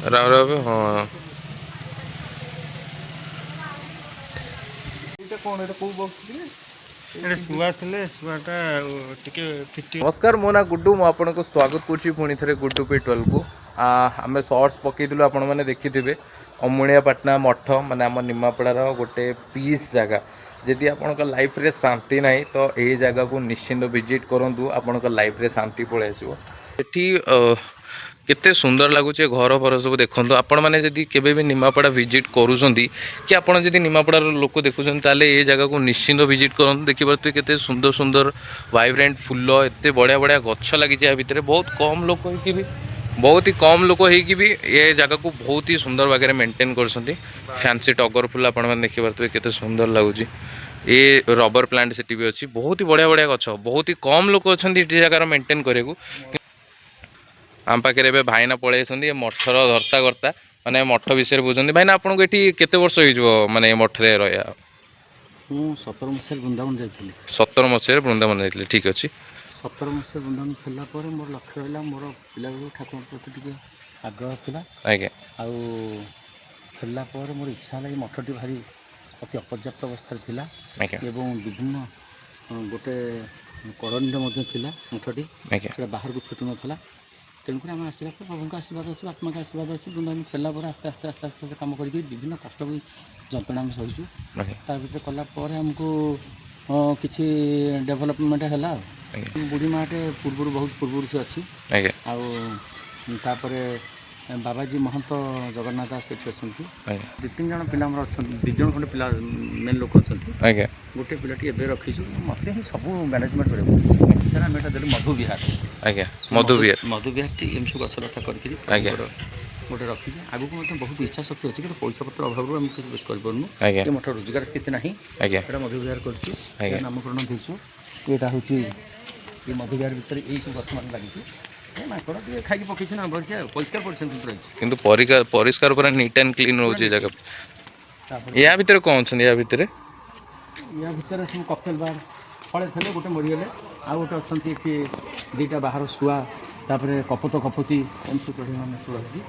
राव राव हाँ नमस्कार मो ना गुड्डू मु आपन को स्वागत करुँची पुणी थे गुड्डू पे 12 को आम सर्ट्स पकईलु आपण मैंने देखिथे अमुणिया पाटना मठ माने आम निमापड़ार गोटे पीस जगह जदि आपण लाइफ रे शांति ना तो यही जगह को निश्चिंत विजिट करूँ आपण लाइफ रे शांति पलि आसो केते सुंदर लगुच घर फर सब देखो आपण मैंने जदि केबे भी निमापड़ा विजिट करूँगी कि आपड़ जदि निमापड़ार लोक देखुं ताले ये जगह को निश्चिंत विजिट करूँ देखिए केते सुंदर सुंदर वाइब्रेंट फुल एत बढ़िया बढ़िया गछ लगी भितर बहुत कम लोक भी बहुत ही कम लोक भी ये जगह को बहुत ही सुंदर भाग मेंटेन कर फैंसी टगर फुल आप देखिए केते सुंदर लगुच ये रबर प्लांट से भी अच्छी बहुत ही बढ़िया बढ़िया गछ बहुत ही कम लोक अच्छा जगह मेंटेन करें आम पाखे भाईना पलि मठर धर्ता करता माने मठ विषय बुझे भाईना आपको ये केते वर्ष हो माने मठरे रहा 17 मसीह वृंदावन जाइए 17 मसीह वृंदावन जाइए ठीक अच्छे 17 मसीह वृंदावन फेरला पर मोर लक्ष्य रहा मोर पिला ठाकुर प्रति टे आग्रह था आज्ञा आउ फेरला पर मोर इच्छा है मठटी भारी अति अपर्याप्त अवस्था थिला एवं विभिन्न गोटे कड़ंड मठटी बाहर को फिटू ना तेणुक आम आसला प्रभु आशीर्वाद अच्छे आत्मा का आशीर्वाद अच्छे वृंदावन फेरला पर आस्ते आस्ते आस्ते आस्ते कम कर विभिन्न कष्ट भी जंत्रणा आम सहीचु भर कलापर आमको किसी डेभलपमेंट है बुढ़ी माटे पूर्व बहुत पूर्व से अच्छी आपर बाबाजी महंत जगन्नाथ दास ये अच्छा दु तीन जन पिला अच्छा दु जन खंडे पिला मेन लोक अच्छा गोटे पिलाटी एवं रखीचु मत ही सब मैनेजमेंट कर आम एटा मधु विहार आज्ञा मधु विहार टी एम सब गछलता करके गोटे रखी आगू को बहुत इच्छा शक्ति अच्छी कि पैसा पत्र अभाव आम कुछ करूँ मठ रोजगार स्थिति ना मधु विहार कर नामकरण देचु यहाँ हूँ मधु विहार भितर यही सब गछ मान लगी खाई पकई परिष्कार परिच्छन्न परिष्कार पूरा नीट एंड क्लीन रोचे जगह या भितर कौन छन या भितर सब ककटेल बार फले थे गोटे मरीगले आ गोटे अच्छा कि दुईटा बाहर शुआ तापर कपत कपति रही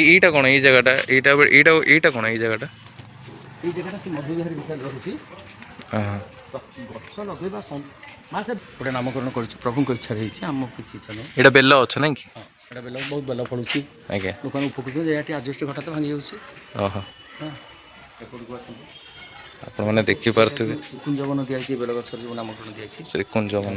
এইটা কোন এই জায়গাটা এইটা এইটা এইটা কোন এই জায়গাটা এই জায়গাটা সে মধুবিহার ভিতরে রହୁଛି গছ লগাଇବା মা সে গোটে নামকରଣ କରିଛୁ ପ୍ରଭୁଙ୍କ ଇଚ୍ଛା ରହିଛି ଆମ କିଛି ଇଚ୍ଛା ନାହିଁ ଏଇଟା ବେଲ ଅଛ ନାଇଁ କି ଏଇଟା ବେଲ ବହୁତ ବେଲ ଫଳୁଛି ଆଜ୍ଞା ଲୋକମାନେ ଉପକୃତ ଏଠି ଆଜବେଷ୍ଟ ଘଟା ତ ଭାଙ୍ଗି ଯାଉଛି ଓହୋ ଏପଟକୁ ଆସନ୍ତୁ ଆପଣମାନେ ଦେଖିପାରୁଥିବେ କୁଞ୍ଜବନ ଦିଆଯାଇଛି ବେଲ ଗଛର ଯେଉଁ ନାମକରଣ ଦିଆଯାଇଛି ଶ୍ରୀକୁଞ୍ଜବନ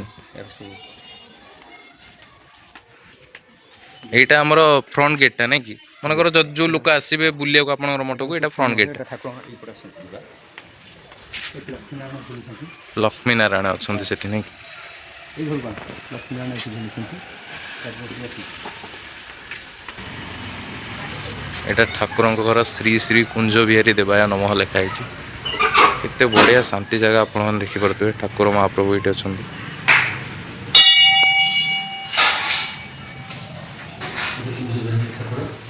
এইটা আমার ফ্রন্ট গেটটা নাকি মনে করো যে লোক আসবে বুলিয়াକୁ আপনার মঠকু এটা ফ্রন্ট গেট লক্ষ্মী নারায়ণ অଛନ୍ତି সেটি নাকি এটা ঠাকুরଙ୍କ ঘর শ্রী শ্রী কুঞ্জ বিহারী দেবাయ নমঃ লেখা ହେଇଛି କେତେ ବଢ଼ିଆ ଶାନ୍ତି ଜାଗା ଆପଣମାନେ ଦେଖିପାରୁଥିବେ ଠାକୁର ମହାପ୍ରଭୁ ଏଇଠି ଅଛନ୍ତି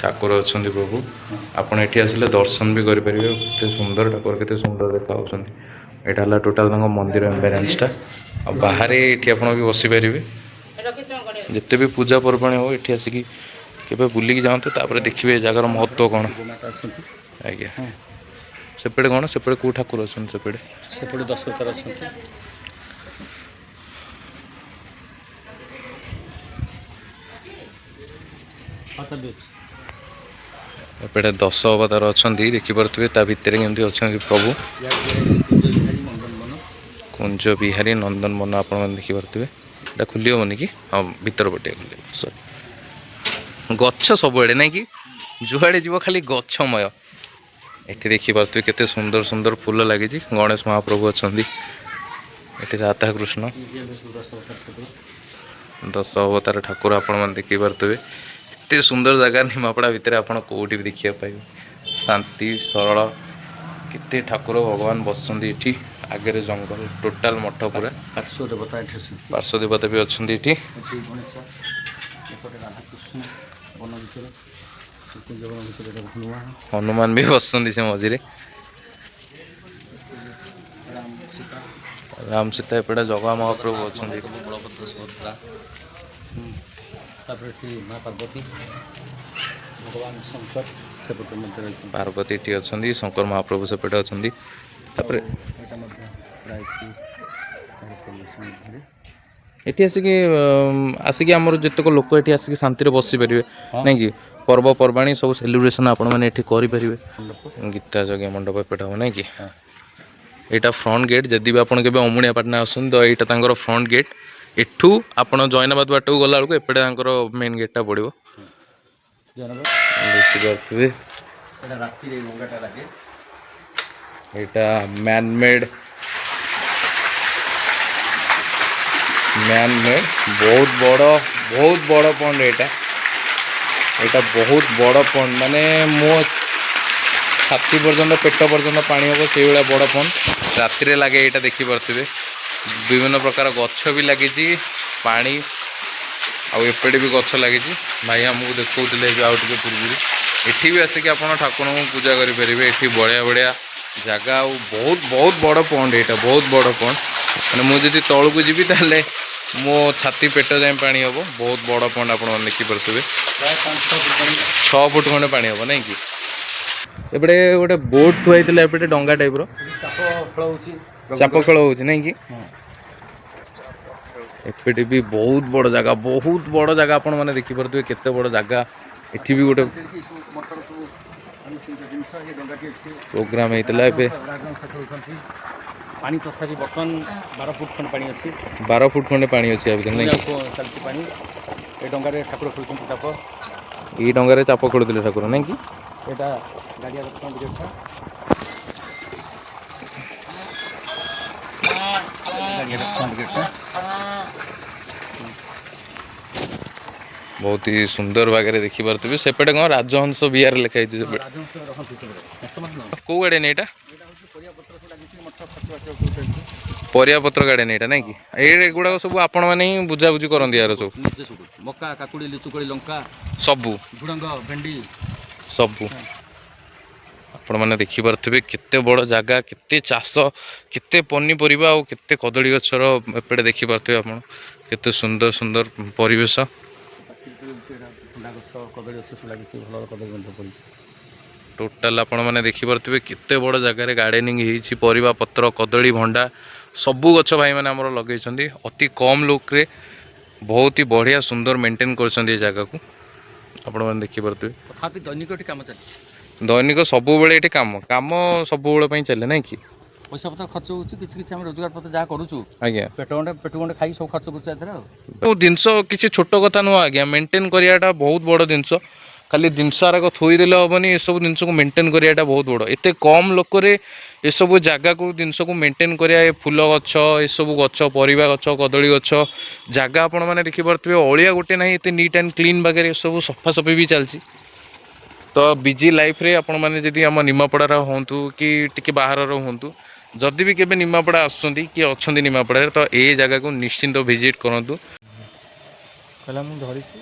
ठाकुर अच्छा प्रभु आपड़ ये आसिले दर्शन भी करेंगे केते सुंदर ठाकुर केते सुंदर देखा यहाँ टोटाल मंदिर एम्बेरेन्सटा बाहर ये आप बस पारे जिते भी पूजा पर्वाणी हो ये आसिक के बुलिकी जातु देखिए जगार महत्व कौन आज्ञा सेपटे कौन सेपटे कौ ठाकुर अच्छा सेपटे दशरथ अच्छा एपटे 10 अवतार अच्छा देखिपे ता भितर केमती अच्छा प्रभु कुंज बिहारी नंदन मन आप देखिपे এটা खुली हेनी कि हाँ भीतर पटे खुली सॉरी गच्छ सबुआड़े ना कि जुआड़े जीव खाली गच्छमय ये देखिपे केते सुंदर सुंदर फूल लगी गणेश महाप्रभु अच्छा ये राधा कृष्ण 10 अवतार ठाकुर आप देखिपे एते सुंदर जगह निमापड़ा भितर आप कौटी भी देखा पाइबे शांति सरल केते ठाकुर भगवान बसଛନ୍ତି ଏଠି आगे जंगल टोटाल मठ पूरा पार्श्व देवता भी अच्छा ये हनुमान भी बसଛନ୍ତି से मझे राम सीता एपटे जगह महाप्रभु अच्छा ତାପରେ ଏଠି ମା ପାର୍ବତୀ ଭଗବାନ ଶଙ୍କର ସେପଟେ ମଧ୍ୟ ରହିଛନ୍ତି। ପାର୍ବତୀ ଏଠି ଅଛନ୍ତି, ଶଙ୍କର ମହାପ୍ରଭୁ ସେପଟେ ଅଛନ୍ତି। ତାପରେ ଏଇଟା ମଧ୍ୟ ରହିଛି ପରିବେଶ ମଧ୍ୟରେ। ଏଠି ଆସିକି ଆମର ଯେତେକ ଲୋକ ଏଠି ଆସିକି ଶାନ୍ତିରେ ବସିପାରିବେ ହଁ ନାଇଁ କି, ପର୍ବପର୍ବାଣି ସବୁ ସେଲିବ୍ରେସନ୍ ଆପଣମାନେ ଏଠି କରିପାରିବେ। ଲୋକ ଗୀତା ଯଜ୍ଞ ମଣ୍ଡପ ଏପଟେ ହବ ନାଇଁ କି। ହଁ ଏଇଟା ଫ୍ରଣ୍ଟ ଗେଟ୍, ଯଦି ବି ଆପଣ କେବେ ଅମୁଣିଆପାଟଣା ଆସନ୍ତି ତ ଏଇଟା ତାଙ୍କର ଫ୍ରଣ୍ଟ ଗେଟ୍। ଏଠୁ ଆପଣ ଜୈନାବାଦ ବାଟକୁ ଗଲାବେଳକୁ ଏପଟେ ତାଙ୍କର ମେନ୍ ଗେଟ୍ଟା ପଡ଼ିବ। ଜଣକ ଦେଖିପାରୁଥିବେ ଏଇଟା ରାତିରେ ଡଙ୍ଗାଟା ଲାଗେ। ଏଇଟା ମ୍ୟାନମେଡ୍ ବହୁତ ବଡ଼ ପଣ୍ଡ ଏଇଟା ବହୁତ ବଡ଼ ପଣ୍ଡ, ମାନେ ମୋ ଛାତି ପର୍ଯ୍ୟନ୍ତ ପେଟ ପର୍ଯ୍ୟନ୍ତ ପାଣି ହେବ ସେଇଭଳିଆ ବଡ଼ ପଣ୍ଡ। ରାତିରେ ଲାଗେ ଏଇଟା ଦେଖିପାରୁଥିବେ। ବିଭିନ୍ନ ପ୍ରକାର ଗଛ ବି ଲାଗିଛି, ପାଣି ଆଉ ଏପଟେ ବି ଗଛ ଲାଗିଛି। ଭାଇ ଆମକୁ ଦେଖାଉଥିଲେ ଏବେ ଆଉ ଟିକେ ପୂର୍ବରୁ। ଏଠି ବି ଆସିକି ଆପଣ ଠାକୁରଙ୍କୁ ପୂଜା କରିପାରିବେ। ଏଠି ବଢ଼ିଆ ଜାଗା ଆଉ ବହୁତ ବଡ଼ ପଣ୍ଡ ଏଇଟା, ବହୁତ ବଡ଼ ପଣ୍ଡ। ମାନେ ମୁଁ ଯଦି ତଳକୁ ଯିବି ତାହେଲେ ମୋ ଛାତି ପେଟ ଯାଏଁ ପାଣି ହେବ। ବହୁତ ବଡ଼ ପଣ୍ଡ ଆପଣମାନେ ଦେଖିପାରୁଥିବେ। 6 ଫୁଟ ଖଣ୍ଡେ ପାଣି ହେବ ନାଇଁ କି। ଏପଟେ ଗୋଟେ ବୋଟ୍ ଥୁଆ ହେଇଥିଲା, ଏପଟେ ଡଙ୍ଗା ଟାଇପ୍ର ଚାପ ଖେଳ ହେଉଛି ନାଇଁ କି। ଏପଟେ ବି ବହୁତ ବଡ଼ ଜାଗା ଆପଣମାନେ ଦେଖିପାରୁଥିବେ, କେତେ ବଡ଼ ଜାଗା। ଏଠି ବି ଗୋଟେ ପ୍ରୋଗ୍ରାମ ହେଇଥିଲା ଏବେ। ପାଣି ତଥାପି ବର୍ତ୍ତମାନ 12 ଫୁଟ ଖଣ୍ଡେ ପାଣି ଅଛି। 12 ଫୁଟ ଖଣ୍ଡେ ପାଣି ଅଛି ଆ ଭିତରେ ନାଇଁ କି। ଚାଲିଛି ପାଣି। ଏ ଡଙ୍ଗାରେ ଠାକୁର ଖେଳୁଛନ୍ତି ଚାପ। ଏଇ ଡଙ୍ଗାରେ ଚାପ ଖେଳୁଥିଲେ ଠାକୁର ନାଇଁ କି। ଏଇଟା ଗାଡ଼ିଆ ରତ୍ନ ଗେଟ୍ଟା। ବହୁତ ହି ସୁନ୍ଦର ଭାବରେ ଦେଖିପାରୁଥିବେ। ସେପଟେ କଣ ରାଜହଂସ ବିହାର ଲେଖା ହେଇଛି ସେପଟେ। ରାଜହଂସ ରହନ୍ତି ସେପଟେ। କୋଉ ଗାର୍ଡେନ ଏଇଟା? ଏଇଟା ହେଉଛି ପରିବା ପତ୍ର ସବୁ ଲାଗିଛି, ମଠ ଫାଟି ପରିବାପତ୍ର ଗାର୍ଡେନ ଏଇଟା ନାଇଁ କି। ଏଗୁଡାକ ସବୁ ଆପଣ ମାନେ ହିଁ ବୁଝାବୁଝି କରନ୍ତି ୟାର ସବୁ। ନିଜେ ସବୁ ମକା, କାକୁଡ଼ି, ଲିଚୁକୋଳି, ଲଙ୍କା, ସବୁ ଝୁଡ଼ଙ୍ଗ, ଭେଣ୍ଡି ସବୁ ଆପଣମାନେ ଦେଖିପାରୁଥିବେ। କେତେ ବଡ଼ ଜାଗା, କେତେ ଚାଷ, କେତେ ପନିପରିବା ଆଉ କେତେ କଦଳୀ ଗଛର ଏପଟେ ଦେଖିପାରୁଥିବେ ଆପଣ। କେତେ ସୁନ୍ଦର ପରିବେଶ। ଥଣ୍ଡା ଗଛ, କଦଳୀ ଗଛ ସବୁ ଲାଗିଛି। ଭଲ କଦଳୀ ମଧ୍ୟ ପଡ଼ିଛି। ଟୋଟାଲ ଆପଣମାନେ ଦେଖିପାରୁଥିବେ କେତେ ବଡ଼ ଜାଗାରେ ଗାର୍ଡେନିଂ ହେଇଛି। ପରିବା ପତ୍ର, କଦଳୀ, ଭଣ୍ଡା ସବୁ ଗଛ ଭାଇମାନେ ଆମର ଲଗେଇଛନ୍ତି। ଅତି କମ୍ ଲୁକ୍ରେ ବହୁତ ହି ବଢ଼ିଆ ସୁନ୍ଦର ମେଣ୍ଟେନ୍ କରିଛନ୍ତି ଏ ଜାଗାକୁ, ଆପଣମାନେ ଦେଖିପାରୁଥିବେ। ତଥାପି ଦୈନିକ ଏଠି କାମ ଚାଲିଛି। ଦୈନିକ ସବୁବେଳେ ଏଠି କାମ ସବୁବେଳେ ପାଇଁ ଚାଲେ ନାଇଁ କି। ପଇସା ପତ୍ର ଖର୍ଚ୍ଚ ହେଉଛି, କିଛି ଆମେ ରୋଜଗାର ପତ୍ର ଯାହା କରୁଛୁ, ଆଜ୍ଞା। ପେଟ ଗଣ୍ଡେ ଖାଇ ସବୁ ଖର୍ଚ୍ଚ କରୁଛୁ ଏଥିରେ ଆଉ। ଜିନିଷ କିଛି ଛୋଟ କଥା ନୁହଁ ଆଜ୍ଞା, ମେଣ୍ଟେନ୍ କରିବାଟା ବହୁତ ବଡ଼ ଜିନିଷ। ଖାଲି ଜିନିଷ ଆରାକ ଥୋଇଦେଲେ ହେବନି, ଏସବୁ ଜିନିଷକୁ ମେଣ୍ଟେନ୍ କରିବାଟା ବହୁତ ବଡ଼। ଏତେ କମ୍ ଲୋକରେ ଏସବୁ ଜାଗାକୁ ଜିନିଷକୁ ମେଣ୍ଟେନ୍ କରିବା, ଏ ଫୁଲ ଗଛ, ଏସବୁ ଗଛ, ପରିବା ଗଛ, କଦଳୀ ଗଛ ଜାଗା ଆପଣମାନେ ଦେଖିପାରୁଥିବେ। ଅଳିଆ ଗୋଟେ ନାହିଁ, ଏତେ ନିଟ୍ ଆଣ୍ଡ କ୍ଲିନ୍ ବାଗରେ ସବୁ ସଫାସଫି ବି ଚାଲିଛି। ତ ବିଜି ଲାଇଫ୍ରେ ଆପଣମାନେ ଯଦି ଆମ ନିମାପଡ଼ାର ହୁଅନ୍ତୁ କି ଟିକେ ବାହାରର ହୁଅନ୍ତୁ, ଯଦି ବି କେବେ ନିମାପଡ଼ା ଆସୁଛନ୍ତି କି ଅଛନ୍ତି ନିମାପଡ଼ାରେ, ତ ଏ ଜାଗାକୁ ନିଶ୍ଚିନ୍ତ ଭିଜିଟ୍ କରନ୍ତୁ। କହିଲା ମୁଁ ଧରିଛି।